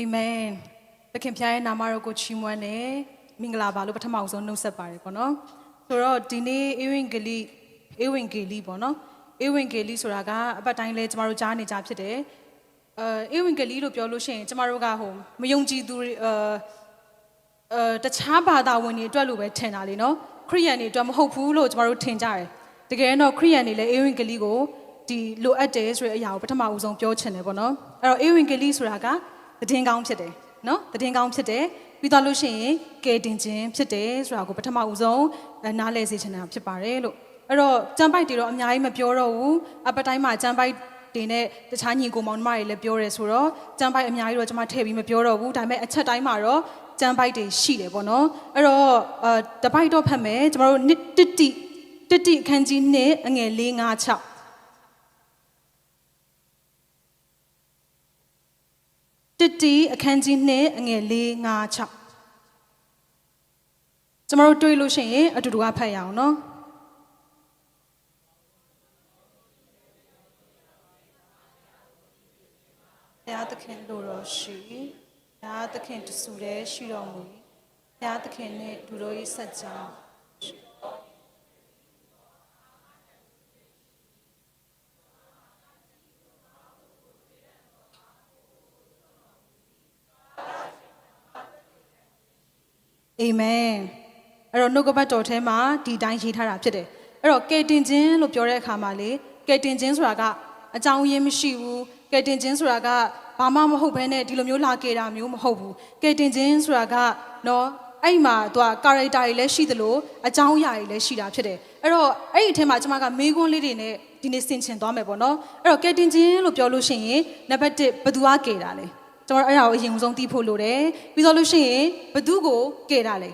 Amen တခင်ဖျားရဲ့နာမတော်ကိုချီးမွမ်းတယ်မင်္ဂလာပါလို့ပထမအောင်ဆုံးနှုတ်ဆက်ပါတယ်ပေါ့နော်ဆိုတော့ဒီနေ့ဧဝံဂေလိပေါ့နော်ဧဝံဂေလိဆိုတာကအပတ်တိုင်းလဲကျမတို့ကြားနေကြဖြစ်တယ်ဧဝံဂေလိလို့ပြောလို့ရှိရင်ကျမတို့ကမယုံကြည်သူတခြားဘာသာဝင်တွေအတွက်လို့ပဲထင်တာလေနော်ခရိယန်တွေအတွက်မဟုတ်ဘူးလို့ကျမတို့ထင်ကြတယ်တကယ်တော့ခရိယန်တွေလည်းဧဝံဂေလိကိုဒီလိုအပ်တယ်ဆိုတဲ့အရာကိုပထမဦးဆုံးပြောချင်တယ်ပေါ့နော်အဲ့တော့ဧဝံဂေလိဆိုတာကသတင်းကောင်းဖြစ်တယ်နော်သတင်းကောင်းဖြစ်တယ်ပြီးတော့လို့ရှိရင်ကယ်တင်ခြင်းဖြစ်တယ်ဆိုတာကိုပထမဦးဆုံးနားလည်စေချင်တာဖြစ်ပါတယ်လို့အဲ့တော့ကျမ်းပိုက်တွေတော့အများကြီးမပြောတော့ဘူးအပတ်တိုင်းမှာကျမ်းပိုက်တွေနဲ့တခြားညီကိုမောင်နှမတွေလည်းပြောရဲဆိုတော့ကျမ်းပိုက်အများကြီးတော့ကျွန်မထည့်ပြီးမပြောတော့ဘူးဒါပေမဲ့အချက်တိုင်းမှာတော့ကျမ်းပိုက်တွေရှိတယ်ပေါ့နော်အဲ့တော့တပိုက်တော့ဖတ်မယ်ကျွန်တော်တို့တစ်တိအခန်းကြီး1အငယ်4 5 6တစ်တီအခန်းကြီး2အငယ်4 5 6ကျွန်တော်တို့တွေးလို့ရှိရင်အတူတူကဖတ်ရအောင်နော်ဘုရားသခင်တို့တော်ရှိဘုရားသခင်တဆူတည်းရှိတော်မူဘုရားသခင်နဲ့လူတို့၏စัจ जाအာမင်အဲ့တော့နှုတ်ကပတ်တော်ထဲမှာဒီတိုင်းရေးထားတာဖြစ်တယ်အဲ့တော့ကယ်တင်ခြင်းလို့ပြောတဲ့အခါမှာလေကယ်တင်ခြင်းဆိုတာကအကြောင်းရင်းမရှိဘူးကယ်တင်ခြင်းဆိုတာကဘာမှမဟုတ်ဘဲနဲ့ဒီလိုမျိုးလာကယ်တာမျိုးမဟုတ်ဘူးကယ်တင်ခြင်းဆိုတာကနော်အဲ့မှာသူက character တွေလည်းရှိသလိုအကြောင်းအရာတွေလည်းရှိတာဖြစ်တယ်အဲ့တော့အဲ့ဒီအထက်မှာကျွန်မကမေးခွန်းလေးတွေနဲ့ဒီနေ့ဆင်ခြင်သွားမယ်ပေါ့နော်အဲ့တော့ကယ်တင်ခြင်းလို့ပြောလို့ရှိရင်နံပါတ်1ဘယ်သူကကယ်တာလဲကျွန်တော်အဲ့ဒါကိုအရင်ဆုံးသိဖို့လိုတယ်ပြီးတော့လို့ရှိရင်ဘသူကိုကယ်တာလဲ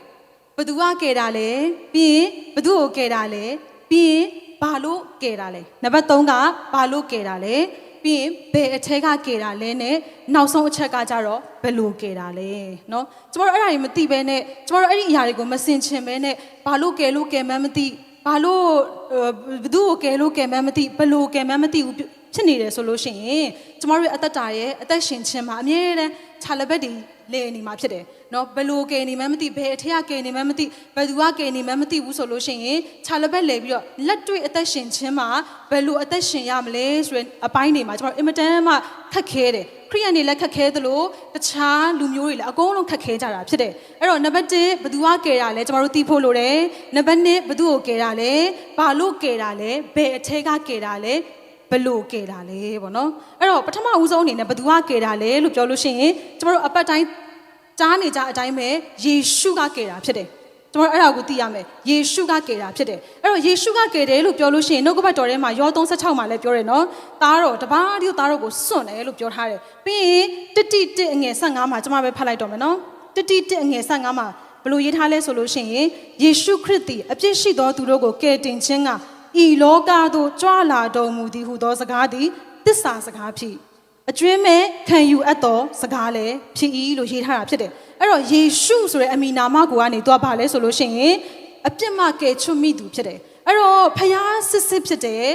ဘသူကကယ်တာလဲပြီးရင်ဘသူကိုကယ်တာလဲပြီးရင်ဘာလို့ကယ်တာလဲနံပါတ်3ကဘာလို့ကယ်တာလဲပြီးရင်ဘယ်အထက်ကကယ်တာလဲနဲ့နောက်ဆုံးအချက်ကကြတော့ဘယ်လိုကယ်တာလဲเนาะကျွန်တော်တို့အဲ့ဒါတွေမသိဘဲနဲ့ကျွန်တော်တို့အဲ့ဒီအရာတွေကိုမစင်ချင်ဘဲနဲ့ဘာလို့ကယ်လို့ကယ်မှန်းမသိဘာလို့ဘသူကိုကယ်လို့ကယ်မှန်းမသိဘယ်လိုကယ်မှန်းမသိဘူးဖြစ်နေတယ်ဆိုလို့ရှိရင်ကျမတို့ရဲ့အသက်တာရဲ့အသက်ရှင်ခြင်းမှာအမြဲတမ်းခြာလက်ဘက်တွေလဲနေမှာဖြစ်တယ်เนาะဘယ်လိုကယ်နေမှန်းမသိဘယ်အထက်ကကယ်နေမှန်းမသိဘယ်သူကကယ်နေမှန်းမသိဘူးဆိုလို့ရှိရင်ခြာလက်ဘက်လဲပြီးတော့လက်တွေ့အသက်ရှင်ခြင်းမှာဘယ်လိုအသက်ရှင်ရမလဲဆိုတဲ့အပိုင်းတွေမှာကျမတို့အင်မတန်မှခက်ခဲတယ်ခရိယန်တွေလည်းခက်ခဲသလိုတခြားလူမျိုးတွေလည်းအကုန်လုံးခက်ခဲကြတာဖြစ်တယ်အဲ့တော့နံပါတ်1ဘသူကကယ်တာလဲကျမတို့သိဖို့လိုတယ်နံပါတ်2ဘသူကိုကယ်တာလဲဘာလို့ကယ်တာလဲဘယ်အထက်ကကယ်တာလဲဘယ်လိုကယ်တာလဲပေါ့နော်အဲ့တော့ပထမဦးဆုံးအနေနဲ့ဘသူကကယ်တာလဲလို့ပြောလို့ရှိရင်ကျမတို့အပတ်တိုင်းကြားနေကြအတိုင်းပဲယေရှုကကယ်တာဖြစ်တယ်ကျမတို့အဲ့ဒါကိုသိရမယ်ယေရှုကကယ်တာဖြစ်တယ်အဲ့တော့ယေရှုကကယ်တယ်လို့ပြောလို့ရှိရင်နှုတ်ကပတ်တော်ထဲမှာယော36မှာလည်းပြောတယ်နော်သားတော်တပါးဒီသားတော်ကိုစွန့်တယ်လို့ပြောထားတယ်ပြီးရင်တစ်တိအငယ်15မှာကျမပဲဖတ်လိုက်တော့မယ်နော်တစ်တိအငယ်15မှာဘယ်လိုရေးထားလဲဆိုလို့ရှိရင်ယေရှုခရစ်သည်အပြစ်ရှိသောသူတို့ကိုကယ်တင်ခြင်းကဤလောကသို့ကြွလာတော်မူသည်ဟုသောစကားသည်သစ္စာစကားဖြစ်အကျွင်းမဲ့ခံယူအပ်သောစကားလည်းဖြစ်၏လို့ရေးထားတာဖြစ်တယ်အဲ့တော့ယေရှုဆိုတဲ့အမည်နာမကိုကနေသွားပါလဲဆိုလို့ရှိရင်အပြစ်မှကယ်ချွတ်မိသူဖြစ်တယ်အဲ့တော့ဖျားစစ်ဖြစ်တယ်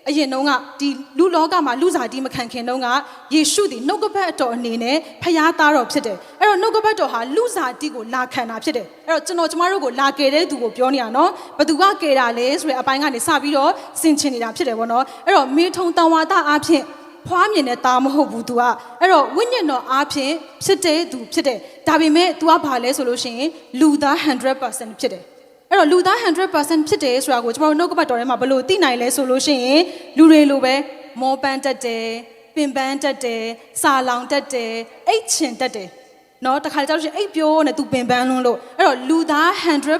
အရင်တုန်းကဒီလူလောကမှာလူစားတီးမခံခင်တုန်းကယေရှုသည်နှုတ်ကပတ်တော်အနေနဲ့ဖျားသားတော်ဖြစ်တယ်အဲ့တော့နှုတ်ကပတ်တော်ဟာလူစားတီးကိုလာခံတာဖြစ်တယ်အဲ့တော့ကျမတို့ကိုလာကယ်တဲ့သူကိုပြောနေရနော်ဘသူကကယ်တာလဲဆိုတဲ့အပိုင်းကနေစပြီးတော့ဆင်ခြင်နေတာဖြစ်တယ်ဗောနော်အဲ့တော့မေထုံတန်ဝါဒအားဖြင့်ဖွားမြင်တဲ့သားမဟုတ်ဘူး तू ကအဲ့တော့ဝိညာဉ်တော်အားဖြင့်ဖြစ်တဲ့သူဖြစ်တယ်ဒါပေမဲ့ तू ကဘာလဲဆိုလို့ရှိရင်လူသား 100% ဖြစ်တယ်အဲ့တော့လူသား 100% ဖြစ်တယ်ဆိုတာကိုကျွန်တော်တို့နှုတ်ကပတ်တော်ထဲမှာဘယ်လိုသိနိုင်လဲဆိုလို့ရှိရင်လူတွေလိုပဲမောပန်းတတ်တယ်ပင်ပန်းတတ်တယ်စာလောင်တတ်တယ်အိတ်ချင်တတ်တယ်နော်တခါကြောက်လို့ရှိရင်အိတ်ပြိုးနဲ့ तू ပင်ပန်းလွန်းလို့အဲ့တော့လူသား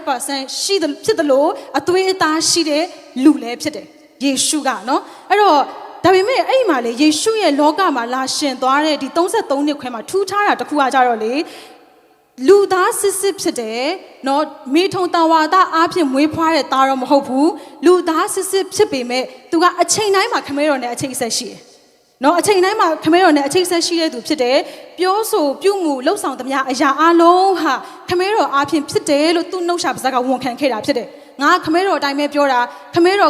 100% ရှိတယ်ဖြစ်တယ်လို့အသွေးအသားရှိတဲ့လူလည်းဖြစ်တယ်ယေရှုကနော်အဲ့တော့ဒါပေမဲ့အဲ့ဒီမှာလေယေရှုရဲ့လောကမှာလာရှင်သွားတဲ့ဒီ33နှစ်ခွဲမှာထူးခြားတာတစ်ခုကကြတော့လေလူသားစစ်ဖြစ်တယ်နော်မေထုံတန်ဝါဒအားဖြင့်မွေးဖွားတဲ့သားတော့မဟုတ်ဘူးလူသားစစ်ဖြစ်ပေမဲ့သူကအချိန်တိုင်းမှာခမဲတော်နဲ့အချိန်ဆက်ရှိတယ်နော်အချိန်တိုင်းမှာခမဲတော်နဲ့အချိန်ဆက်ရှိတဲ့သူဖြစ်တယ်ပြောဆိုပြုမှုလှုပ်ဆောင်သမျှအရာအလုံးဟာခမဲတော်အားဖြင့်ဖြစ်တယ်လို့သူ့နှုတ်ရှာပါးစပ်ကဝန်ခံခဲ့တာဖြစ်တယ် ငါခမဲတော်အတိုင်းပဲပြောတာခမဲတော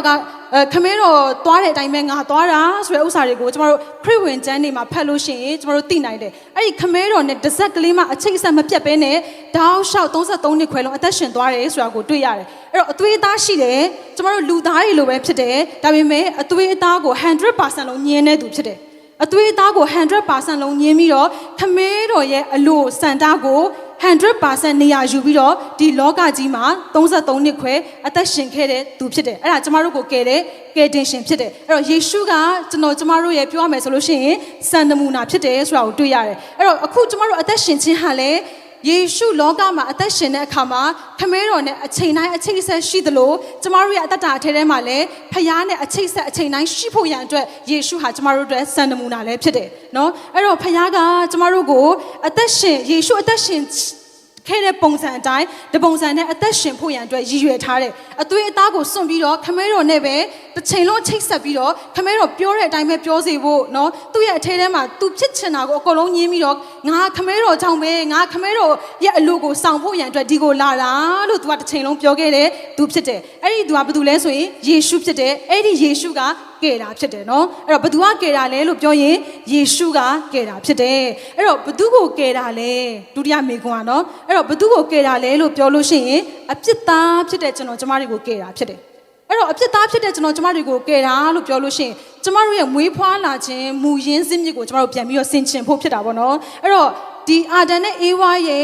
်သွားတဲ့အတိုင်းပဲငါသွားတာဆိုတဲ့ဥစ္စာတွေကိုကျမတို့ခရစ်ဝင်ကျမ်းတွေမှာဖတ်လို့ရှိရင်ကျမတို့သိနိုင်တယ်အဲ့ဒီခမဲတော်နဲ့တစ်စက်ကလေးမှအချိတ်အဆက်မပြတ်ဘဲနဲ့တောက်လျှောက်33နှစ်ခွဲလုံးအသက်ရှင်သွားတယ်ဆိုတာကိုတွေ့ရတယ်အဲ့တော့အသွေးအသားရှိတယ်ကျမတို့လူသားတွေလိုပဲဖြစ်တယ်ဒါပေမဲ့အသွေးအသားကို100%လုံးညင်းနေသူဖြစ်တယ်အသွေးအသားကို100%လုံးညင်းပြီးတော့ခမဲတော်ရဲ့အလိုစန္ဒကို100% နေရာယူပြီးတော့ဒီလောကကြီးမှာ33နှစ်ခွဲအသက်ရှင်ခဲ့တဲ့သူဖြစ်တယ်အဲ့ဒါကျမတို့ကိုကယ်တယ်ကယ်တင်ရှင်ဖြစ်တယ်အဲ့တော့ယေရှုကကျမတို့ရဲ့ပြောရမယ်ဆိုလို့ရှိရင်စံနမူနာဖြစ်တယ်ဆိုတာကိုတွေ့ရတယ်အဲ့တော့အခုကျမတို့အသက်ရှင်ခြင်းဟာလည်းယေရှုလောကမှာအသက်ရှင်တဲ့အခါမှာခမဲတော်နဲ့အချိန်တိုင်းအချိန်ဆက်ရှိသလိုကျမတို့ရဲ့အသက်တာအထဲထဲမှာလည်းဖခင်နဲ့အချိန်ဆက်အချိန်တိုင်းရှိဖို့ရန်အတွက်ယေရှုဟာကျမတို့အတွက်စံနမူနာလည်းဖြစ်တယ်နော်အဲ့တော့ဖခင်ကကျမတို့ကိုအသက်ရှင်ယေရှုအသက်ရှင်ခဲ့တဲ့ပုံစံအတိုင်းဒီပုံစံနဲ့အသက်ရှင်ဖို့ရန်အတွက်ရည်ရွယ်ထားတယ်အသွေးအသားကိုစွန့်ပြီးတော့ခမဲတော်နဲ့ပဲတစ်ချိန်လုံးချိတ်ဆက်ပြီးတော့ခမဲတော်ပြောတဲ့အတိုင်းပဲပြောစေဖို့နော်သူ့ရဲ့အထဲထဲမှာသူဖြစ်ချင်တာကိုအကုန်လုံးညင်းပြီးတော့ငါခမဲတော်ကြောင့်ပဲငါခမဲတော်ရဲ့အလိုကိုဆောင်ဖို့ရန်အတွက်ဒီကိုလာတာလို့သူကတစ်ချိန်လုံးပြောခဲ့တယ်သူဖြစ်တယ်အဲ့ဒီသူကဘာတူလဲဆိုရင်ယေရှုဖြစ်တယ်အဲ့ဒီယေရှုကကယ်တာဖြစ်တယ်နော်အဲ့တော့ဘသူကကယ်တာလဲလို့ပြောရင်ယေရှုကကယ်တာဖြစ်တယ်အဲ့တော့ဘသူကိုကယ်တာလဲဒုတိယမေခွန်းကနော်အဲ့တော့ဘသူကိုကယ်တာလဲလို့ပြောလို့ရှိရင်အပြစ်သားဖြစ်တဲ့ကျွန်တော်ကျမတွေကိုကယ်တာဖြစ်တယ်အဲ့တော့အပြစ်သားဖြစ်တဲ့ကျွန်တော်ကျမတွေကိုကယ်တာလို့ပြောလို့ရှိရင်ကျမတို့ရဲ့မွေးဖွားလာခြင်းမူရင်းစည်းမြစ်ကိုကျမတို့ပြန်ပြီးတော့ဆင်ခြင်ဖို့ဖြစ်တာပေါ့နော်အဲ့တော့ဒီအာဒန်နဲ့အေဝါရဲ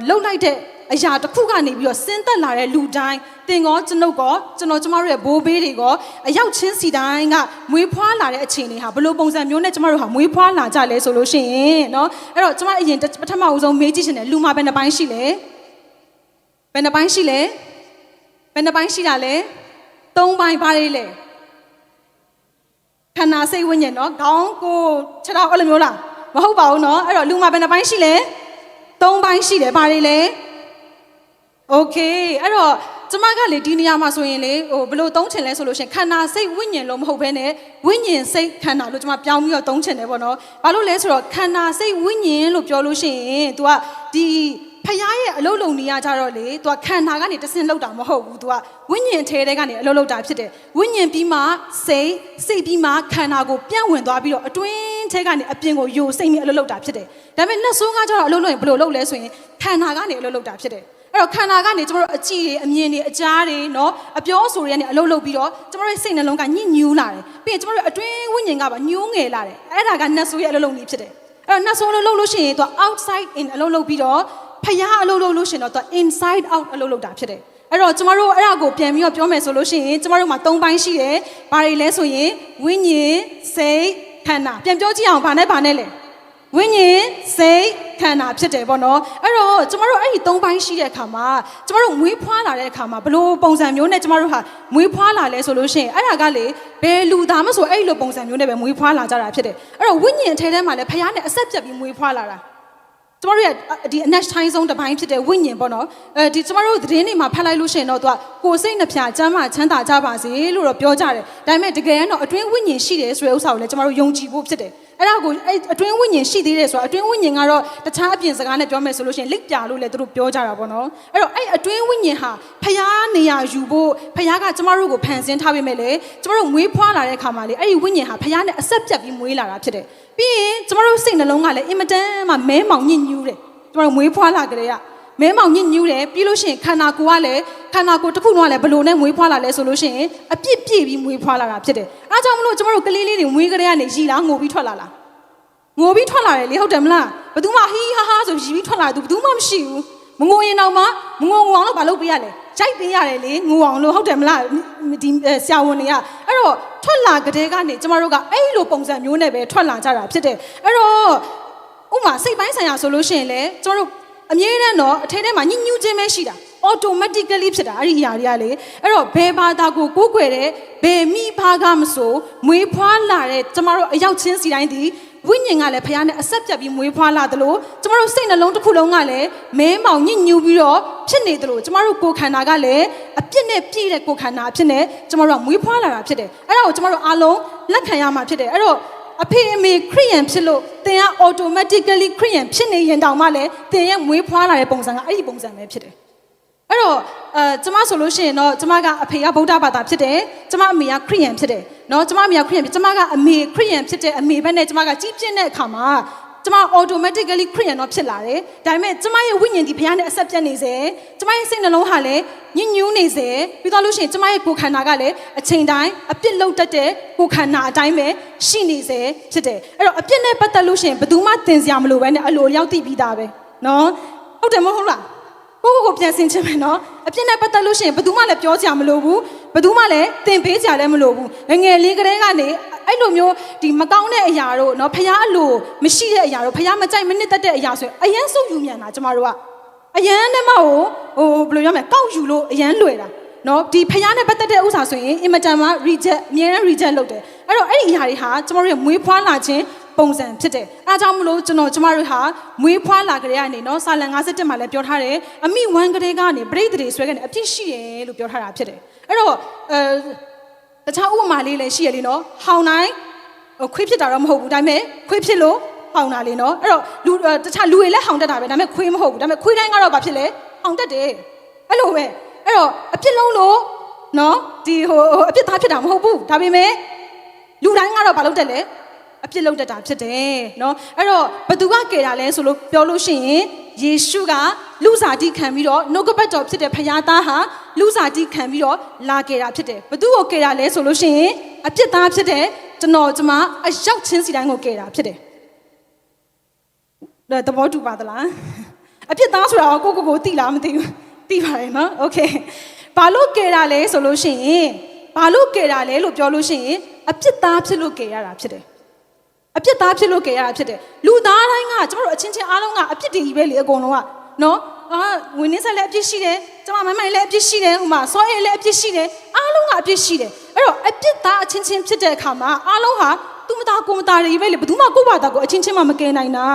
့လှုပ်လိုက်တဲ့အရာတစ်ခုကနေပြီးတော့ဆင်းသက်လာတဲ့လူတိုင်းတင်ကောကျွန်ုပ်ကောကျမတို့ရဲ့ဘိုးဘေးတွေကောအရောက်ချင်းစီတိုင်းကမွေးဖွားလာတဲ့အခြေအနေဟာဘယ်လိုပုံစံမျိုးနဲ့ကျမတို့ဟာမွေးဖွားလာကြလဲဆိုလို့ရှိရင်เนาะအဲ့တော့ကျမအရင်ပထမဦးဆုံးမေးကြည့်ရှင်တယ်လူမှာဘယ်နှပိုင်းရှိလဲဘယ်နှပိုင်းရှိလဲဘယ်နှပိုင်းရှိတာလဲ၃ပိုင်းပါလေလေခန္ဓာစိတ်ဝိညာဉ်เนาะခေါင်းကိုခြေထောက်အဲ့လိုမျိုးလားမဟုတ်ပါဘူးเนาะအဲ့တော့လူမှာဘယ်နှပိုင်းရှိလဲ၃ပိုင်းရှိတယ်ပါလေလေโอเคအဲ့တော့ကျမကလေဒီနေရာမှာဆိုရင်လေဘယ်လိုသုံးချင်လဲဆိုလို့ရှိရင်ခန္ဓာစိတ်ဝိညာဉ်လို့မဟုတ်ဘဲနဲ့ဝိညာဉ်စိတ်ခန္ဓာလို့ကျမပြောင်းပြီးတော့သုံးချင်တယ်ပေါ့နော်ဘာလို့လဲဆိုတော့ခန္ဓာစိတ်ဝိညာဉ်လို့ပြောလို့ရှိရင် तू ကဒီဖခင်ရဲ့အလုံးလုံးနေရကြတော့လေ तू ကခန္ဓာကနေတဆင့်လောက်တာမဟုတ်ဘူး तू ကဝိညာဉ်ထဲကနေအလုံးလောက်တာဖြစ်တယ်ဝိညာဉ်ပြီးမှစိတ်ပြီးမှခန္ဓာကိုပြန့်ဝင်သွားပြီးတော့အတွင်းထဲကနေအပြင်ကိုယိုစိတ်ပြီးအလုံးလောက်တာဖြစ်တယ်ဒါပေမဲ့နှဆိုးကကြတော့အလုံးလုံးရင်ဘယ်လိုလုပ်လဲဆိုရင်ခန္ဓာကနေအလုံးလောက်တာဖြစ်တယ်အဲ့တော့ခန္ဓာကနေကျမတို့အကြည့်တွေအမြင်တွေအကြားတွေเนาะအပြောအဆိုတွေကနေအလုပ်လုပ်ပြီးတော့ကျမတို့ရဲ့စိတ်နှလုံးကညှဉ်းညူးလာတယ်ပြီးရင်ကျမတို့အတွင်းဝိညာဉ်ကပါညှိုးငယ်လာတယ်အဲ့ဒါကနတ်ဆိုးရဲ့အလုပ်လုပ်နည်းဖြစ်တယ်အဲ့တော့နတ်ဆိုးအလုပ်လုပ်လို့ရှိရင်သူက outside in အလုပ်လုပ်ပြီးတော့ဖျားအလုပ်လုပ်လို့ရှိရင်တော့သူက inside out အလုပ်လုပ်တာဖြစ်တယ်အဲ့တော့ကျမတို့အဲ့ဒါကိုပြန်ပြီးတော့ပြောမယ်ဆိုလို့ရှိရင်ကျမတို့မှာ၃ပိုင်းရှိတယ်ဘာတွေလဲဆိုရင်ဝိညာဉ်စိတ်ခန္ဓာပြန်ပြောကြည့်အောင်ဘာနဲ့လဲဝိညာဉ်စိတ်ခန္ဓာဖြစ်တယ်ပေါ့နော်အဲ့တော့ကျမတို့အဲ့ဒီ၃ပိုင်းရှိတဲ့အခါမှာကျမတို့မွေးဖွားလာတဲ့အခါမှာဘလို့ပုံစံမျိုးနဲ့ကျမတို့ဟာမွေးဖွားလာလဲဆိုလို့ရှိရင်အဲ့ဒါကလေဘယ်လူသားမဆိုအဲ့လိုပုံစံမျိုးနဲ့ပဲမွေးဖွားလာကြတာဖြစ်တယ်အဲ့တော့ဝိညာဉ်အထဲထဲမှာလည်းဖခင်နဲ့အဆက်ပြတ်ပြီးမွေးဖွားလာတာကျမတို့ရဲ့ဒီအနက်တိုင်းဆုံးတစ်ပိုင်းဖြစ်တဲ့ဝိညာဉ်ပေါ့နော်ဒီကျမတို့သတင်းတွေမှာဖတ်လိုက်လို့ရှိရင်တော့သူကကိုယ်စိတ်နှပြချမ်းသာချမ်းသာကြပါစေလို့တော့ပြောကြတယ်ဒါပေမဲ့တကယ်တော့အတွင်းဝိညာဉ်ရှိတယ်ဆိုတဲ့ဥစ္စာကိုလည်းကျမတို့ယုံကြည်ဖို့ဖြစ်တယ်အဲ့ဒါကိုအဲ့အတွင်းဝိညာဉ်ရှိသေးတယ်ဆိုတာအတွင်းဝိညာဉ်ကတော့တခြားအပြင်စကားနဲ့ပြောမယ်ဆိုလို့ရှိရင်လိပ်ပြလို့လည်းသူတို့ပြောကြတာပေါ့နော်အဲ့တော့အဲ့အတွင်းဝိညာဉ်ဟာဖျားနေရာယူဖို့ဖျားကကျမတို့ကိုဖန်ဆင်းထားပေးမယ်လေကျမတို့မွေးဖွားလာတဲ့အခါမှာလေအဲ့ဒီဝိညာဉ်ဟာဖျားနဲ့အဆက်ပြတ်ပြီးမွေးလာတာဖြစ်တယ်ပြီးရင်ကျမတို့စိတ်နှလုံးကလည်းအင်မတန်မှမဲမောင်ညစ်ညူးတယ်ကျမတို့မွေးဖွားလာကြတဲ့ကမဲမောင်ညစ်ညူးတယ်ပြီးလို့ရှိရင်ခန္ဓာကိုယ်ကလည်းခန္ဓာကိုယ်တစ်ခုလုံးကလည်းဘလို့နဲ့မွေးဖွားလာလဲဆိုလို့ရှိရင်အပြစ်ပြည့်ပြီးမွေးဖွားလာတာဖြစ်တယ်အားကြောင့်မလို့ကျမတို့ကလေးလေးတွေမွေးကြတဲ့ကနေရီလာငိုပြီးထွက်လာလားငိုပြီးထွက်လာတယ်လေဟုတ်တယ်မလားဘယ်သူမှဟီးဟာဟာဆိုရီပြီးထွက်လာတယ်ဘယ်သူမှမရှိဘူးမငိုရင်တော့မှမငိုအောင်လို့မလုပ်ပေးရလဲရိုက်ပေးရတယ်လေငိုအောင်လို့ဟုတ်တယ်မလားဒီဆရာဝန်တွေကအဲ့တော့ထွက်လာကြတဲ့ကနေကျမတို့ကအဲ့လိုပုံစံမျိုးနဲ့ပဲထွက်လာကြတာဖြစ်တယ်အဲ့တော့ဥမာစိတ်ပိုင်းဆိုင်ရာဆိုလို့ရှိရင်လေကျမတို့အမြဲတမ်းတော့အထဲထဲမှာညှဉ်းညူးခြင်းပဲရှိတာ automatically ဖြစ်တာအဲ့ဒီအရာတွေကလေအဲ့တော့ဘယ်ဘာသာကိုကိုးကွယ်တဲ့ဘယ်မိဖကမဆိုမွေးဖွားလာတဲ့ကျမတို့အရောက်ချင်းစီတိုင်းဒီဝိညာဉ်ကလည်းဖခင်နဲ့အဆက်ပြတ်ပြီးမွေးဖွားလာတယ်လို့ကျမတို့စိတ်နှလုံးတစ်ခုလုံးကလည်းမဲမောင်ညစ်ညူးပြီးတော့ဖြစ်နေတယ်လို့ကျမတို့ကိုယ်ခန္ဓာကလည်းအပြစ်နဲ့ပြည့်တဲ့ကိုယ်ခန္ဓာအဖြစ်နဲ့ကျမတို့ကမွေးဖွားလာတာဖြစ်တယ်အဲ့ဒါကိုကျမတို့အားလုံးလက်ခံရမှာဖြစ်တယ်အဲ့တော့အဖေအမေခရိယန်ဖြစ်လို့သင်က automatically ခရိယန်ဖြစ်နေရင်တောင်မှလည်းသင်ရဲ့မွေးဖွားလာတဲ့ပုံစံကအဲ့ဒီပုံစံပဲဖြစ်တယ် အဲ့တော့ကျမဆိုလို့ရှိရင်တော့ကျမကအဖေကဗုဒ္ဓဘာသာဖြစ်တယ်ကျမအမေကခရစ်ယာန်ဖြစ်တယ်နော်ကျမအမေကခရစ်ယာန်ဖြစ်ကျမကအမေခရစ်ယာန်ဖြစ်တဲ့အမေဘက်နဲ့ကျမကကြီးပြင်းတဲ့အခါမှာကျမ automatically ခရစ်ယာန်တော့ဖြစ်လာတယ်ဒါပေမဲ့ကျမရဲ့ဝိညာဉ်ဒီဘုရားနဲ့အဆက်ပြတ်နေစေကျမရဲ့စိတ်နှလုံးဟာလည်းညှဉ်းညူးနေစေပြီးတော့လို့ရှိရင်ကျမရဲ့ကိုယ်ခန္ဓာကလည်းအချိန်တိုင်းအပြစ်လုပ်တတ်တဲ့ကိုယ်ခန္ဓာအတိုင်းပဲရှိနေစေဖြစ်တယ်အဲ့တော့အပြစ်နဲ့ပတ်သက်လို့ရှိရင်ဘယ်သူမှသင်စရာမလိုပဲနဲ့အလိုရောက်သိပြီးသားပဲနော်ဟုတ်တယ်မဟုတ်လားကိုပြန်ဆင်ချင်မယ်နော်အပြစ်နဲ့ပတ်သက်လို့ရှိရင်ဘယ်သူမှလည်းပြောစရာမလိုဘူးဘယ်သူမှလည်းသင်ပေးစရာလည်းမလိုဘူးငယ်လေးကလေးကနေအဲ့လိုမျိုးဒီမကောင်းတဲ့အရာတို့နော်ဖျားအလိုမရှိတဲ့အရာတို့ဖျားမကြိုက်မနစ်သက်တဲ့အရာဆိုရင်အရန်စုပ်ယူမြန်တာကျမတို့ကအရန်နဲ့မဟုတ်ဘယ်လိုပြောမလဲကောက်ယူလို့အရန်လွယ်တာနော်ဒီဖျားနဲ့ပတ်သက်တဲ့ဥစ္စာဆိုရင်အင်မတန်မှ reject အများနဲ့ reject လုပ်တယ်အဲ့တော့အဲ့ဒီအရာတွေဟာကျမတို့ရဲ့မွေးဖွားလာခြင်းပုံစံဖြစ်တယ်။အားကြောင့်မလို့ကျမတို့ဟာမွေးဖွားလာကြတဲ့ကနေနော်စာလံ57မှာလည်းပြောထားတယ်အမိဝမ်းကလေးကနေပရိသေတွေဆွဲကနေအပြစ်ရှိတယ်လို့ပြောထားတာဖြစ်တယ်။အဲ့တော့တခြားဥပမာလေးလည်းရှိရလေနော်ဟောင်းတိုင်းခွေးဖြစ်တာတော့မဟုတ်ဘူးဒါပေမဲ့ခွေးဖြစ်လို့ဟောင်းတာလေနော်အဲ့တော့တခြားလူတွေလည်းဟောင်းတတ်တာပဲဒါပေမဲ့ခွေးမဟုတ်ဘူးဒါပေမဲ့ခွေးတိုင်းကတော့ဘာဖြစ်လဲဟောင်းတတ်တယ်အဲ့လိုပဲအဲ့တော့အပြစ်လုံးလို့နော်ဒီအပြစ်သားဖြစ်တာမဟုတ်ဘူးဒါပေမဲ့လူတိုင်းကတော့ဘာလုပ်တတ်လဲအပြစ်လုပ်တတ်တာဖြစ်တယ်နော်အဲ့တော့ဘသူကကယ်တာလဲဆိုလို့ပြောလို့ရှိရင်ယေရှုကလူစားတိခံပြီးတော့နှုတ်ကပတ်တော်ဖြစ်တဲ့ဖခင်သားဟာလူစားတိခံပြီးတော့လာကယ်တာဖြစ်တယ်ဘသူကိုကယ်တာလဲဆိုလို့ရှိရင်အပြစ်သားဖြစ်တဲ့ကျွန်မအရောက်ချင်းစီတိုင်းကိုကယ်တာဖြစ်တယ်သဘောတူပါသလားအပြစ်သားဆိုတာကိုသိလားမသိဘူးသိပါတယ်နော်โอเคဘာလို့ကယ်တာလဲဆိုလို့ရှိရင်ဘာလို့ကယ်တာလဲလို့ပြောလို့ရှိရင်အပြစ်သားဖြစ်လို့ကယ်ရတာဖြစ်တယ်အပြစ်သားဖြစ်လို့ကယ်ရတာဖြစ်တယ်လူသားတိုင်းကကျမတို့အချင်းချင်းအားလုံးကအပြစ်တွေကြီးပဲလေအကုန်လုံးကနော်ဝင်နေဆက်လည်းအပြစ်ရှိတယ်ကျမမိုင်းလည်းအပြစ်ရှိတယ်ဟိုမှာစောအေးလည်းအပြစ်ရှိတယ်အားလုံးကအပြစ်ရှိတယ်အဲ့တော့အပြစ်သားအချင်းချင်းဖြစ်တဲ့အခါမှာအားလုံးဟာသူမသားကိုမသားတွေကြီးပဲလေဘယ်သူမှကိုယ့်ဘာသာကိုအချင်းချင်းမှမကယ်နိုင်တာ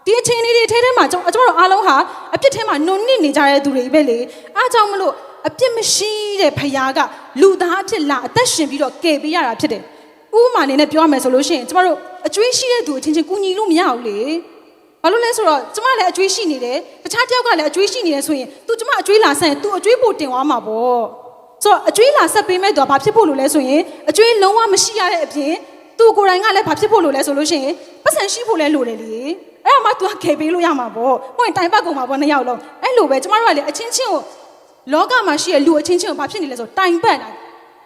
ဒီအချင်းလေးတွေထဲမှာကျမတို့အားလုံးဟာအပြစ်ထဲမှာနုံနစ်နေကြတဲ့သူတွေကြီးပဲလေအားကြောင့်မလို့အပြစ်မရှိတဲ့ဖခင်ကလူသားအဖြစ်လာအသက်ရှင်ပြီးတော့ကယ်ပေးရတာဖြစ်တယ်ဥပမာအနေနဲ့ပြောရမယ်ဆိုလို့ရှိရင်ကျမတို့အကျွေးရှိတဲ့သူအချင်းချင်းကူညီလို့မရဘူးလေဘာလို့လဲဆိုတော့ကျမလည်းအကျွေးရှိနေတယ်တခြားတယောက်ကလည်းအကျွေးရှိနေတယ်ဆိုရင် तू ကျမအကျွေးလာဆက်ရင် तू အကျွေးပို့တင်သွားမှာပေါ့ဆိုတော့အကျွေးလာဆက်ပေးမဲ့သူကဘာဖြစ်ဖို့လို့လဲဆိုရင်အကျွေးလုံးဝမရှိရတဲ့အပြင် तू ကိုယ်တိုင်ကလည်းဘာဖြစ်ဖို့လို့လဲဆိုလို့ရှိရင်ပတ်စံရှိဖို့လဲလိုတယ်လေအဲ့တော့မှ तू ကခေပေးလို့ရမှာပေါ့ဟိုရင်တိုင်ပတ်ကုန်မှာပေါ့နှစ်ယောက်လုံးအဲ့လိုပဲကျမတို့ကလည်းအချင်းချင်းကိုလောကမှာရှိတဲ့လူအချင်းချင်းကိုဘာဖြစ်နေလဲဆိုတိုင်ပတ်တာ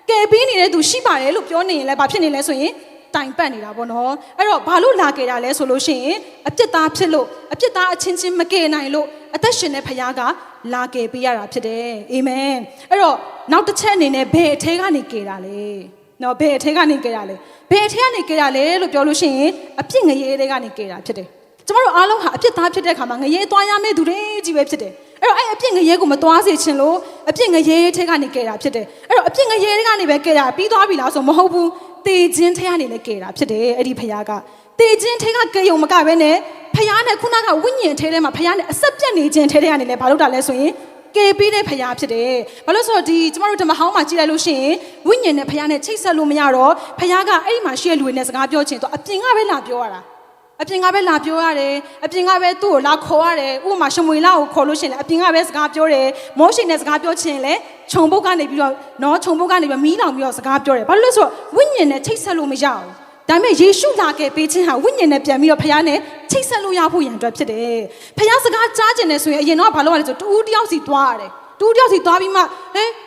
ကယ်ပေးနေတဲ့သူရှိပါတယ်လို့ပြောနေရင်လည်းဘာဖြစ်နေလဲဆိုရင်တိုင်ပတ်နေတာပေါ့နော်အဲ့တော့ဘာလို့လာကြတာလဲဆိုလို့ရှိရင်အပြစ်သားဖြစ်လို့အပြစ်သားအချင်းချင်းမကယ်နိုင်လို့အသက်ရှင်တဲ့ဖခင်ကလာကယ်ပေးရတာဖြစ်တယ်အာမင်အဲ့တော့နောက်တစ်ချက်အနေနဲ့ဘယ်အထဲကနေကယ်တာလဲနော်ဘယ်အထဲကနေကယ်တာလဲဘယ်အထဲကနေကယ်တာလဲလို့ပြောလို့ရှိရင်အပြစ်ငရေတွေကနေကယ်တာဖြစ်တယ်ကျမတို့အားလုံးဟာအပြစ်သားဖြစ်တဲ့အခါမှာငရေသွားရမယ့်သူတွေကြီးပဲဖြစ်တယ်အဲ့တော့အဲ့အပြစ်ငရေကိုမသွားစေချင်လို့အပြစ်ငရေထဲကနေကယ်တာဖြစ်တယ်အဲ့တော့အပြစ်ငရေတွေကနေပဲကယ်တာပြီးသွားပြီလားဆိုမဟုတ်ဘူးတေခြင်းထဲကနေလည်းကယ်တာဖြစ်တယ်အဲ့ဒီဖခင်ကတေခြင်းထဲကကယ်ယုံမကပဲနဲ့ဖခင်နဲ့ခုနကဝိညာဉ်ထဲထဲမှာဖခင်နဲ့အဆက်ပြတ်နေခြင်းထဲထဲကနေလည်းဘာလို့တာလဲဆိုရင်ကယ်ပေးတဲ့ဖခင်ဖြစ်တယ်ဘာလို့ဆိုတော့ဒီကျမတို့ဓမ္မဟောင်းမှာကြည့်လိုက်လို့ရှိရင်ဝိညာဉ်နဲ့ဖခင်နဲ့ချိတ်ဆက်လို့မရတော့ဖခင်ကအဲ့ဒီမှာရှိတဲ့လူတွေနဲ့စကားပြောချင်တော့အပြင်ကပဲလာပြောရတာအပြင်ကပဲလာပြောရတယ်အပြင်ကပဲသူ့ကိုလာခေါ်ရတယ်ဥပမာရှမွေလာကိုခေါ်လို့ရှိရင်လည်းအပြင်ကပဲစကားပြောတယ်မောရှိနဲ့စကားပြောချင်လည်းခြုံပုတ်ကနေပြီးတော့နော်ခြုံပုတ်ကနေပြီးမီးလောင်ပြီးတော့စကားပြောတယ်ဘာလို့လဲဆိုတော့ဝိညာဉ်နဲ့ချိတ်ဆက်လို့မရဘူးဒါပေမဲ့ယေရှုလာခဲ့ပေးခြင်းဟာဝိညာဉ်နဲ့ပြန်ပြီးတော့ဖခင်နဲ့ချိတ်ဆက်လို့ရဖို့ရန်အတွက်ဖြစ်တယ်ဖခင်စကားကြားကျင်တယ်ဆိုရင်အရင်တော့ဘာလုပ်ရလဲဆိုတူတယောက်စီသွားရတယ်တူတယောက်စီသွားပြီးမှ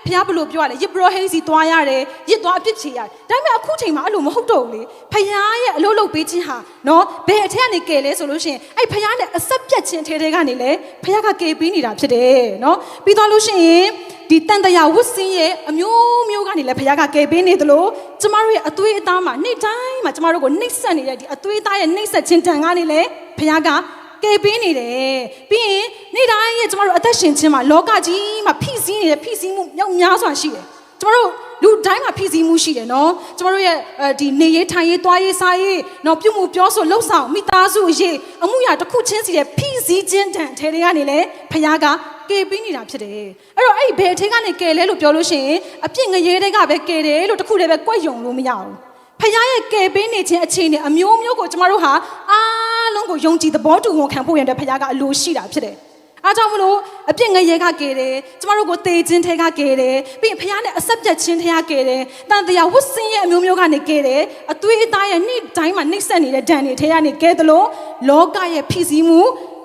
ဖခင်ဘယ်လိုပြောရလဲယစ်ပရောဟိတ်စီသွားရတယ်ယစ်သွားအပြစ်ချေရတယ်ဒါပေမဲ့အခုချိန်မှာအဲ့လိုမဟုတ်တော့ဘူးလေဖခင်ရဲ့အလုပ်လုပ်ပေးခြင်းဟာနော်ဘယ်အထက်ကနေကယ်လဲဆိုလို့ရှိရင်အဲ့ဖခင်နဲ့အဆက်ပြတ်ခြင်းထဲကနေလေဖခင်ကကယ်ပေးနေတာဖြစ်တယ်နော်ပြီးတော့လို့ရှိရင်ဒီတန်တရာဝတ်စင်းရဲ့အမျိုးမျိုးကနေလည်းဖခင်ကကယ်ပေးနေသလိုကျမတို့ရဲ့အသွေးအသားမှာနေ့တိုင်းမှာကျမတို့ကိုနှိပ်စက်နေတဲ့ဒီအသွေးအသားရဲ့နှိပ်စက်ခြင်းတန်ကနေလည်းဖခင်ကကယ်ပေးနေတယ်ပြီးရင်နေ့တိုင်းရဲ့ကျမတို့အသက်ရှင်ခြင်းမှာလောကကြီးမှာဖိစီးနေတဲ့ဖိစီးမှုမြောက်များစွာရှိတယ်ကျမတို့လူတိုင်းမှာဖိစီးမှုရှိတယ်နော်ကျမတို့ရဲ့ဒီနေရေးထိုင်ရေးသွားရေးစားရေးနော်ပြုမှုပြောဆိုလှုပ်ဆောင်မိသားစုအရေးအမှုရာတစ်ခုချင်းစီတဲ့ဖိစီးခြင်းတန်ထဲတွေကနေလည်းဖခင်ကကယ်ပေးနေတာဖြစ်တယ်အဲ့တော့အဲ့ဘယ်အထက်ကနေကယ်လဲလို့ပြောလို့ရှိရင်အပြစ်ငရေတွေကပဲကယ်တယ်လို့တခုတည်းပဲကြွက်ယုံလို့မရဘူးဖခင်ရဲ့ကယ်ပေးနေခြင်းအခြေအနေအမျိုးမျိုးကိုကျမတို့ဟာအားလုံးကိုယုံကြည်သဘောတူဝန်ခံဖို့ရတဲ့ဖခင်ကအလိုရှိတာဖြစ်တယ် အားကြောင့်မလို့အပြစ်ငရဲကကယ်တယ်ကျမတို့ကိုတေခြင်းထဲကကယ်တယ်ပြီးရင်ဖခင်နဲ့အဆက်ပြတ်ခြင်းထဲကကယ်တယ်တန်တရားဝတ်စင်းရဲ့အမျိုးမျိုးကနေကယ်တယ်အသွေးအသားရဲ့နေ့တိုင်းမှာနှိမ့်ဆက်နေတဲ့ဒဏ်တွေထဲကနေကယ်တယ်လို့လောကရဲ့ဖြစ်စည်းမှု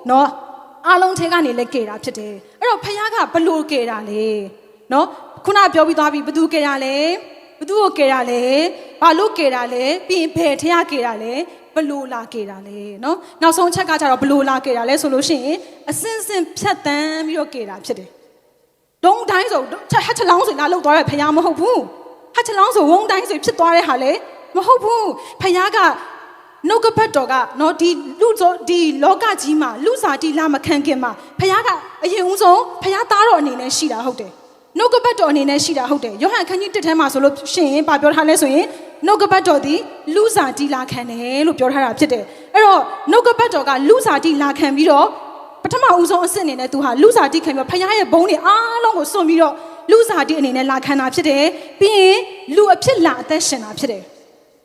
နော်အားလုံးထဲကနေလည်းကယ်တာဖြစ်တယ်အဲ့တော့ဖခင်ကဘလို့ကယ်တာလဲနော်ခုနပြောပြီးသွားပြီဘသူကယ်တာလဲဘသူကိုကယ်တာလဲဘာလို့ကယ်တာလဲပြီးရင်ဘယ်ထဲကကယ်တာလဲဘလို့လာကယ်တာလဲเนาะနောက်ဆုံးချက်ကကြတော့ဘလို့လာကယ်တာလဲဆိုလို့ရှိရင်အစင်စင်ဖြတ်တန်းပြီးတော့ကယ်တာဖြစ်တယ်ဒုံတိုင်းဆိုဟတ်ချလောင်းဆိုလာလောက်သွားရဖခင်မဟုတ်ဘူးဟတ်ချလောင်းဆိုဝုံတိုင်းဆိုဖြစ်သွားတဲ့ဟာလေမဟုတ်ဘူးဖခင်ကနှုတ်ကပတ်တော်ကเนาะဒီလောကကြီးမှာလူစားတိလာမခံခင်မှာဖခင်ကအရင်ဦးဆုံးဖခင်သားတော်အနေနဲ့ရှိတာဟုတ်တယ်နှုတ်ကပတ်တော်အနေနဲ့ရှိတာဟုတ်တယ်ယောဟန်ခန်းကြီး1ထဲမှာဆိုလို့ရှိရင်ဘာပြောထားလဲဆိုရင်နှုတ်ကပတ်တော်သည်လူစားတိလာခံတယ်လို့ပြောထားတာဖြစ်တယ်အဲ့တော့နှုတ်ကပတ်တော်ကလူစားတိလာခံပြီးတော့ပထမဦးဆုံးအစစ်အနေနဲ့သူဟာလူစားတိခံပြီးဖခင်ရဲ့ဘုန်းတွေအားလုံးကိုစွန့်ပြီးတော့လူစားတိအနေနဲ့လာခံတာဖြစ်တယ်ပြီးရင်လူအဖြစ်လာအသက်ရှင်တာဖြစ်တယ်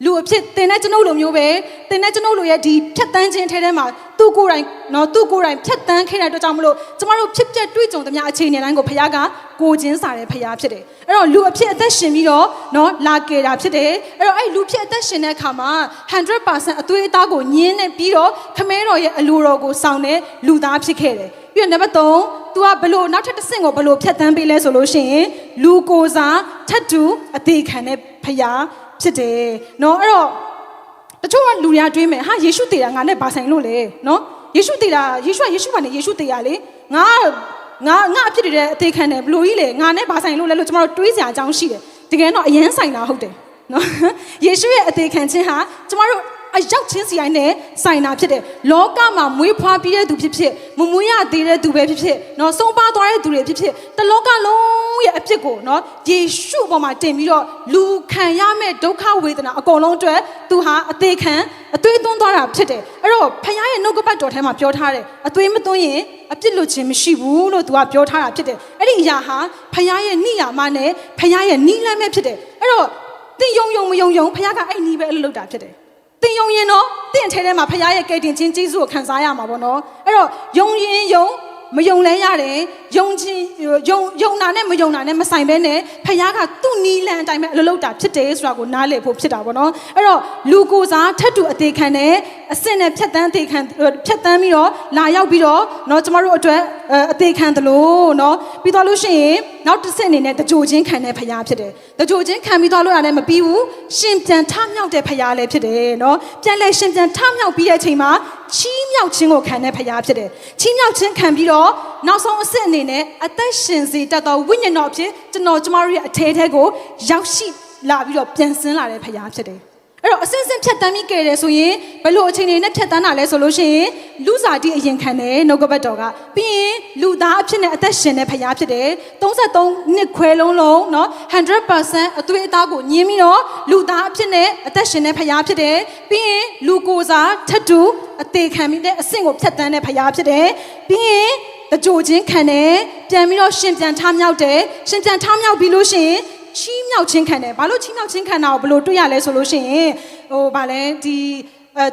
လူအဖြစ်တင်တဲ့ကျွန်ုပ်လိုမျိုးပဲတင်တဲ့ကျွန်ုပ်လိုရဲ့ဒီဖြတ်တန်းခြင်းထဲမှာသူ့ကိုယ်တိုင်နော်သူ့ကိုယ်တိုင်ဖြတ်တန်းခဲ့တဲ့အတွက်ကြောင့်မလို့ကျမတို့ဖြစ်ပျက်တွေ့ကြုံသမျှအခြေအနေတိုင်းကိုဖခင်ကကိုချင်းစာတဲ့ဖခင်ဖြစ်တယ်အဲ့တော့လူအဖြစ်အသက်ရှင်ပြီးတော့နော်လာကယ်တာဖြစ်တယ်အဲ့တော့အဲ့လူဖြစ်အသက်ရှင်တဲ့အခါမှာ 100% အသွေးအသားကိုညင်းနေပြီးတော့ခမဲတော်ရဲ့အလိုတော်ကိုဆောင်တဲ့လူသားဖြစ်ခဲ့တယ်ပြီးတော့နံပါတ်3 तू ကဘလို့နောက်ထပ်တစ်ဆင့်ကိုဘလို့ဖြတ်တန်းပေးလဲဆိုလို့ရှိရင်လူကိုယ်စားထပ်တူအသေးခံတဲ့ဖခင်ဖြစ်တယ်နော်အဲ့တော့တချို့ကလူတွေကတွေးမယ်ဟာယေရှုတည်တာငါနဲ့ဘာဆိုင်လို့လဲနော်ယေရှုတည်တာယေရှုပါနဲ့ယေရှုတည်ရလေငါအဖြစ်တဲ့အသေးခံတယ်ဘလို့ကြီးလေငါနဲ့ဘာဆိုင်လို့လဲလို့ကျွန်တော်တို့တွေးစရာအကြောင်းရှိတယ်တကယ်တော့အရန်ဆိုင်တာဟုတ်တယ်နော်ယေရှုရဲ့အသေးခံခြင်းဟာကျွန်တော်တို့အရောက်ချင်းစီတိုင်းနဲ့ဆိုင်တာဖြစ်တယ်လောကမှာမွေးဖွားပြီးတဲ့သူဖြစ်ဖြစ်မမွေးရသေးတဲ့သူပဲဖြစ်ဖြစ်နော်ဆုံးပါသွားတဲ့သူတွေဖြစ်ဖြစ်တလောကလုံးရဲ့အဖြစ်ကိုနော်ယေရှုပေါ်မှာတင်ပြီးတော့လူခံရမဲ့ဒုက္ခဝေဒနာအကုန်လုံးအတွက်သူဟာအသေးခံအသွေးသွန်းသွားတာဖြစ်တယ်အဲ့တော့ဖခင်ရဲ့နှုတ်ကပတ်တော်ထဲမှာပြောထားတယ်အသွေးမသွန်းရင်အပြစ်လွတ်ခြင်းမရှိဘူးလို့သူကပြောထားတာဖြစ်တယ်အဲ့ဒီအရာဟာဖခင်ရဲ့နိယာမနဲ့ဖခင်ရဲ့နိလမ်းပဲဖြစ်တယ်အဲ့တော့သင်ယုံမယုံဖခင်ကအဲ့နီးပဲအလုပ်လုပ်တာဖြစ်တယ်တင်ယုံရင်တော့တင့်ထဲထဲမှာဖခင်ရဲ့ကယ်တင်ခြင်းကျေးဇူးကိုခံစားရမှာပေါ့နော်အဲ့တော့ယုံရင်ယုံမယုံလဲရတယ်ယုံတာနဲ့မယုံတာနဲ့မဆိုင်ဘဲနဲ့ဖခင်ကသူ့နီးလန်းအတိုင်းပဲအလုပ်လုပ်တာဖြစ်တယ်ဆိုတာကိုနားလည်ဖို့ဖြစ်တာပေါ့နော်အဲ့တော့လူကိုယ်စားထပ်တူအသေးခံတဲ့အစစ်နဲ့ဖြတ်တန်းပြီးတော့လာရောက်ပြီးတော့เนาะကျမတို့အတွက်အသေးခံသလိုเนาะပြီးတော့လို့ရှိရင်နောက်တစ်ဆင့်အနေနဲ့တကြိုချင်းခံတဲ့ဖခင်ဖြစ်တယ်တကြိုချင်းခံပြီးတော့လို့ရတယ်မပြီးဘူးရှင်ပြန်ထမြောက်တဲ့ဖခင်လည်းဖြစ်တယ်เนาะပြန်လဲရှင်ပြန်ထမြောက်ပြီးတဲ့အချိန်မှာချီးမြှောက်ခြင်းကိုခံတဲ့ဖခင်ဖြစ်တယ်ချီးမြှောက်ခြင်းခံပြီးတော့နောက်ဆုံးအဆင့်အနေနဲ့အသက်ရှင်စေတတ်သောဝိညာဉ်တော်ဖြစ်ကျမတို့ရဲ့အထဲထဲကိုရောက်ရှိလာပြီးတော့ပြန်ဆင်းလာတဲ့ဖခင်ဖြစ်တယ်အဲ့တော့အစင်းစင်းဖြတ်တန်းပြီးကြတယ်ဆိုရင်ဘယ်လိုအခြေအနေနဲ့ဖြတ်တန်းတာလဲဆိုလို့ရှိရင်လူစားတိအရင်ခံတယ်နှုတ်ကပတ်တော်ကပြီးရင်လူသားအဖြစ်နဲ့အသက်ရှင်တဲ့ဖခင်ဖြစ်တယ်33နှစ်ခွဲလုံးเนาะ 100% အသွေးအသားကိုညင်းပြီးတော့လူသားအဖြစ်နဲ့အသက်ရှင်တဲ့ဖခင်ဖြစ်တယ်ပြီးရင်လူကိုယ်စားထပ်တူအသေးခံပြီးတဲ့အဆင့်ကိုဖြတ်တန်းတဲ့ဖခင်ဖြစ်တယ်ပြီးရင်တကြိုချင်းခံတယ်ပြန်ပြီးတော့ရှင်ပြန်ထမြောက်တယ်ရှင်ပြန်ထမြောက်ပြီးလို့ရှိရင်ချီးမြှောက်ခြင်းခံတယ်ဘာလို့ချီးမြှောက်ခြင်းခံတာကိုဘယ်လိုတွေ့ရလဲဆိုလို့ရှိရင်ဗာလဲဒ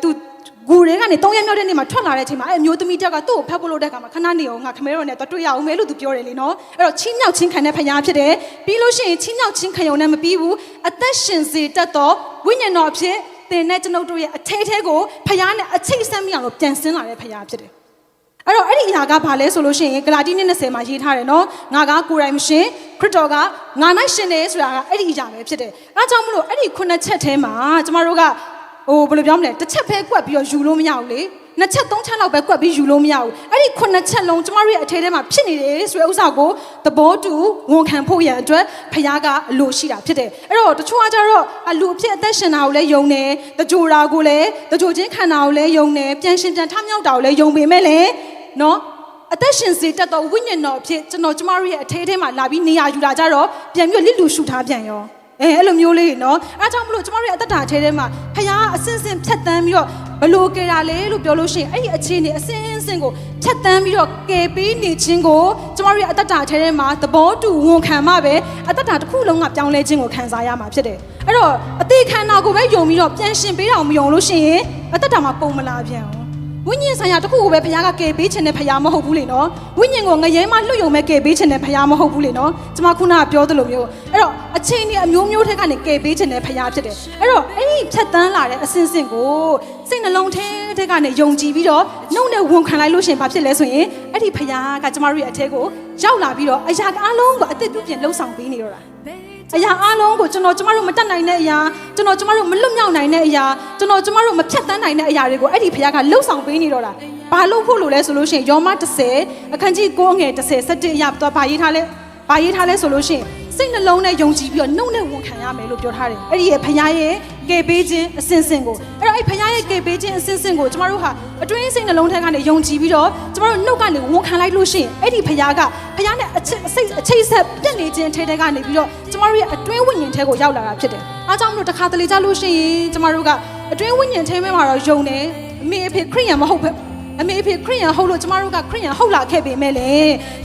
ီသူဂူတွေကနေ3ရက်မြောက်တဲ့နေ့မှာထွက်လာတဲ့အချိန်မှာအမျိုးသမီးတယောက်ကသူ့ကိုဖက်ဖို့လို့တဲ့အခါမှာခဏနေအောင်ငါခမဲတော်နဲ့တွေ့ရအောင်မဲလို့သူပြောတယ်လေနော်အဲ့တော့ချီးမြှောက်ခြင်းခံတဲ့ဖခင်ဖြစ်တယ်ပြီးလို့ရှိရင်ချီးမြှောက်ခြင်းခံရုံနဲ့မပြီးဘူးအသက်ရှင်စေတတ်သောဝိညာဉ်တော်အဖြစ်သင်နဲ့ကျွန်ုပ်တို့ရဲ့အထဲထဲကိုဖခင်နဲ့အချိတ်ဆက်မိအောင်လို့ပြန်ဆင်းလာတဲ့ဖခင်ဖြစ်တယ်အဲ့တော့အဲ့ဒီအရာကဘာလဲဆိုလို့ရှိရင်ဂလာတိ20မှာရေးထားတယ်နော်ငါကကိုယ်တိုင်မရှင်ခရစ်တော်ကငါ၌ရှင်တယ်ဆိုတာကအဲ့ဒီအရာပဲဖြစ်တယ်အဲကြောင့်မလို့အဲ့ဒီ9ချက်ထဲမှာကျမတို့ကဘယ်လိုပြောမလဲတစ်ချက်ပဲကွက်ပြီးတော့ယူလို့မရဘူးလေ2ချက်3ချက်လောက်ပဲကွက်ပြီးယူလို့မရဘူးအဲ့ဒီ9ချက်လုံးကျမတို့ရဲ့အထဲထဲမှာဖြစ်နေတယ်ဆိုတဲ့ဥစ္စာကိုသဘောတူဝန်ခံဖို့ရန်အတွက်ဖခင်ကအလိုရှိတာဖြစ်တယ်အဲ့တော့တချို့ကကြတော့လူအဖြစ်အသက်ရှင်တာကိုလည်းယုံတယ်တကြိုတာကိုလည်းတကြိုချင်းခံတာကိုလည်းယုံတယ်ပြန်ရှင်ပြန်ထမြောက်တာကိုလည်းယုံပေမဲ့လည်းနော်အသက်ရှင်စေတတ်သောဝိညာဉ်တော်အဖြစ်ကျမတို့ရဲ့အထဲထဲမှာလာပြီးနေရာယူတာကြတော့ပြန်ပြီးလစ်လူရှုထားပြန်ရောအဲ့လိုမျိုးလေးနော်အဲကြောင့်မလို့ကျမတို့ရဲ့အသက်တာထဲထဲမှာဖခင်ကအစင်စင်ဖြတ်တန်းပြီးတော့ဘလို့ကယ်တာလဲလို့ပြောလို့ရှိရင်အဲ့ဒီအခြေအနေအစင်စင်ကိုဖြတ်တန်းပြီးတော့ကယ်ပေးနေခြင်းကိုကျမတို့ရဲ့အသက်တာထဲထဲမှာသဘောတူဝန်ခံမှပဲအသက်တာတစ်ခုလုံးကပြောင်းလဲခြင်းကိုခံစားရမှာဖြစ်တယ်အဲ့တော့အသေးခံတာကိုပဲယုံပြီးတော့ပြန်ရှင်ပေးတာကိုမယုံလို့ရှိရင်အသက်တာမှာပုံမလာပြန်ဘူး ဝိညာဉ်ဆိုင်ရာတစ်ခုကိုပဲဖခင်ကကယ်ပေးခြင်းနဲ့ဖခင်မဟုတ်ဘူးလေနော်ဝိညာဉ်ကိုငရဲမှလွတ်ယုံမဲ့ကယ်ပေးခြင်းနဲ့ဖခင်မဟုတ်ဘူးလေနော်ကျွန်မခုနကပြောသလိုမျိုးအဲ့တော့အချိန်ဒီအမျိုးမျိုးထက်ကနေကယ်ပေးခြင်းနဲ့ဖခင်ဖြစ်တယ်အဲ့တော့အဲ့ဒီဖြတ်တန်းလာတဲ့အစင်စင်ကိုစိတ်နှလုံးထဲကနေယုံကြည်ပြီးတော့နှုတ်နဲ့ဝန်ခံလိုက်လို့ရှင်ဘာဖြစ်လဲဆိုရင်အဲ့ဒီဖခင်ကကျွန်မတို့ရဲ့အထဲကိုရောက်လာပြီးတော့အရာအားလုံးကိုအသက်ပြုပြင်လှုပ်ဆောင်ပေးနေတော့တာအရာအားလုံးကိုကျမတို့မတတ်နိုင်တဲ့အရာကျမတို့မလွတ်မြောက်နိုင်တဲ့အရာကျမတို့မဖြတ်တန်းနိုင်တဲ့အရာတွေကိုအဲ့ဒီဖခင်ကလှုပ်ဆောင်ပေးနေတော့တာဘာလို့ဖို့လို့လဲဆိုလို့ရှိရင်ယောမ10အခန်းကြီး9ငယ်10 17အရာတော့ဘာရေးထားလဲဆိုလို့ရှိရင်စိတ်နှလုံးနဲ့ယုံကြည်ပြီးတော့နှုတ်နဲ့ဝန်ခံရမယ်လို့ပြောထားတယ်အဲ့ဒီရဲ့ဖခင်ရဲ့ကယ်ပေးခြင်းအစဉ်စဉ်ကိုအဲ့တော့အဲ့ဖခင်ရဲ့ကယ်ပေးခြင်းအစဉ်စဉ်ကိုကျမတို့ဟာအတွင်းစိတ်နှလုံးထဲကနေယုံကြည်ပြီးတော့ကျမတို့နှုတ်ကနေဝန်ခံလိုက်လို့ရှိရင်အဲ့ဒီဖခင်ကဖခင်နဲ့အချိတ်ဆက်ပြည့်နေခြင်းထဲကနေပြီးတော့ကျမတို့ရဲ့အတွင်းဝိညာဉ်ထဲကိုရောက်လာတာဖြစ်တယ်အားကြောင့်မလို့တစ်ခါတလေကြလို့ရှိရင်ကျမတို့ကအတွင်းဝိညာဉ်ထဲမှာတော့ယုံတယ်အမေအဖေခရစ်ယာန်မဟုတ်ဘူးအမေအဖေခရစ်ယာန်ဟုတ်လို့ကျမတို့ကခရစ်ယာန်ဟုတ်လာခဲ့ပေမဲ့လေ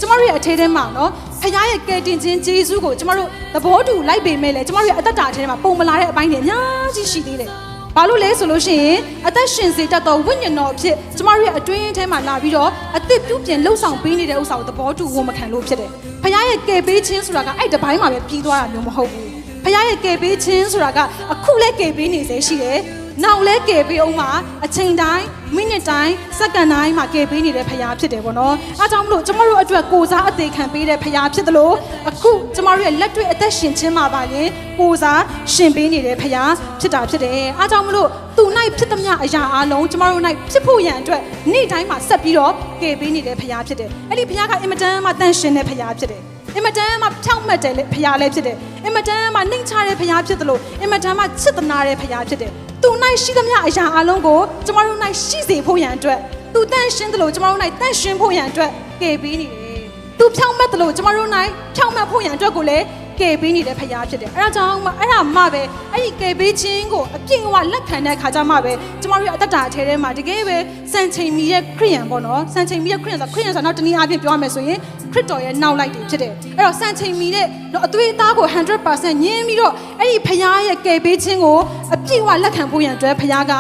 ကျမတို့ရဲ့အထဲထဲမှာနော်ဖခင်ရဲ့ကယ်တင်ခြင်းဂျေဇုကိုကျမတို့သဘောတူလိုက်ပေမဲ့လေကျမတို့ရဲ့အသက်တာထဲမှာပုံမလာတဲ့အပိုင်းတွေအများကြီးရှိသေးတယ်ဘာလို့လဲဆိုလို့ရှိရင်အသက်ရှင်စေတတ်သောဝိညာဉ်တော်ဖြစ်ကျမတို့ရဲ့အတွင်းထဲမှာလာပြီးတော့အသက်ပြုပြင်လှုပ်ဆောင်ပေးနေတဲ့ဥစ္စာကိုသဘောတူဝန်မခံလို့ဖြစ်တယ်ဖခင်ရဲ့ကယ်ပေးခြင်းဆိုတာကအဲ့တပိုင်းမှာပဲပြီးသွားတာမျိုးမဟုတ်ဘူးဖခင်ရဲ့ကယ်ပေးခြင်းဆိုတာကအခုလည်းကယ်ပေးနေစေရှိတယ်နောက်လဲကယ်ပေးအောင်မှာအချိန်တိုင်းမိနစ်တိုင်းစက္ကန့်တိုင်းမှာကယ်ပေးနေတဲ့ဖခင်ဖြစ်တယ်ပေါ့နော်အားကြောင့်မလို့ကျမတို့အတွက်ကိုစားအသေးခံပေးတဲ့ဖခင်ဖြစ်သလိုအခုကျမတို့ရဲ့လက်တွေ့အသက်ရှင်ခြင်းမှာပါရင်ကိုစားရှင်ပေးနေတဲ့ဖခင်ဖြစ်တာဖြစ်တယ်အားကြောင့်မလို့သူ၌ဖြစ်သမျှအရာအလုံးကျမတို့၌ဖြစ်ဖို့ရန်အတွက်နေ့တိုင်းမှာဆက်ပြီးတော့ကယ်ပေးနေတဲ့ဖခင်ဖြစ်တယ်အဲ့ဒီဖခင်ကအင်မတန်မှတန်ရှင်တဲ့ဖခင်ဖြစ်တယ်အင်မတန်မှဖြောင့်မတ်တဲ့ဖခင်လည်းဖြစ်တယ်အင်မတန်မှနှိမ်ချတဲ့ဖခင်ဖြစ်သလိုအင်မတန်မှချစ်သနာတဲ့ဖခင်ဖြစ်တယ်သူ၌ရှိသမျှအရာအလုံးကိုကျမတို့၌ရှိစေဖို့ရန်အတွက်သူတန်ရှင်းသလိုကျမတို့၌တန်ရှင်းဖို့ရန်အတွက်ကယ်ပေးနေတယ်သူဖြောင့်မတ်သလိုကျမတို့၌ဖြောင့်မတ်ဖို့ရန်အတွက်ကိုလည်းကယ်ပေးနေတဲ့ဖခင်ဖြစ်တယ်အဲ့ဒါကြောင့်မှအဲ့ဒါမှပဲအဲ့ဒီကယ်ပေးခြင်းကိုအပြည့်အဝလက်ခံတဲ့အခါကျမှပဲကျမတို့ရဲ့အသက်တာအထဲထဲမှာတကယ်ပဲစံချိန်မီရဲ့ခရိယန်ပေါ့နော်စံချိန်မီရဲ့ခရိယန်ဆိုတော့တနည်းအားဖြင့်ပြောရမယ်ဆိုရင်ခရစ်တော်ရဲ့နောက်လိုက်တွေဖြစ်တယ်အဲ့တော့စံချိန်မီတဲ့အသွေးအသားကို 100% ညင်းပြီးတော့အဲ့ဒီဖခင်ရဲ့ကယ်ပေးခြင်းကိုအပြည့်အဝလက်ခံဖို့ရန်အတွက်ဖခင်က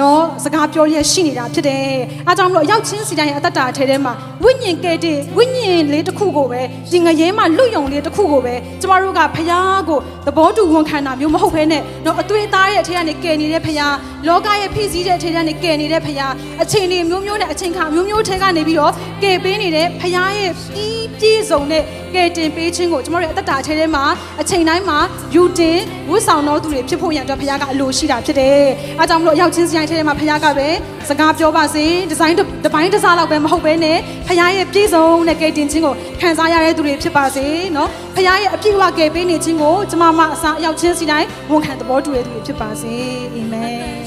နော်စကားပြောရရှိနေတာဖြစ်တယ်အားကြောင့်မလို့ရောက်ချင်းစီတိုင်းရဲ့အသက်တာအထဲထဲမှာဝိညာဉ်ကယ်တဲ့ဝိညာဉ်လေးတစ်ခုကိုပဲဒီငရဲမှာလွတ်ယုံလေးတစ်ခုကိုပဲကျမတို့ကဖခင်ကိုသဘောတူဝန်ခံတာမျိုးမဟုတ်ဘဲနဲ့နော်အသွေးအသားရဲ့အထက်ကနေကယ်နေတဲ့ဖခင်လောကရဲ့ဖိစီးတဲ့အထက်ကနေကယ်နေတဲ့ဖခင်အချိန်တွေမျိုးမျိုးနဲ့အချိန်ခါမျိုးမျိုးထဲကနေပြီးတော့ကယ်ပေးနေတဲ့ဖခင်ရဲ့ပြည့်စုံတဲ့ကယ်တင်ပေးခြင်းကိုကျမတို့ရဲ့အသက်တာအထဲထဲမှာအချိန်တိုင်းမှာယူတင်ဝတ်ဆောင်တော်သူတွေဖြစ်ဖို့ရန်အတွက်ဖခင်ကအလိုရှိတာဖြစ်တယ်အားကြောင့်မလို့ရောက်ချင်းစီတိုင်းထဲမှာဖခင်ကပဲစကားပြောပါစေဒီဇိုင်းတစ်ပိုင်းတစ်စားလောက်ပဲမဟုတ်ဘဲနဲ့ဖခင်ရဲ့ပြည့်စုံတဲ့ကယ်တင်ခြင်းကိုခံစားရတဲ့သူတွေဖြစ်ပါစေနော်ဖခင်ရဲ့အပြည့်အဝကယ်ပေးနေခြင်းကိုကျမမအစားရောက်ချင်းစီတိုင်းဝန်ခံသဘောတူတဲ့သူတွေဖြစ်ပါစေအာမင်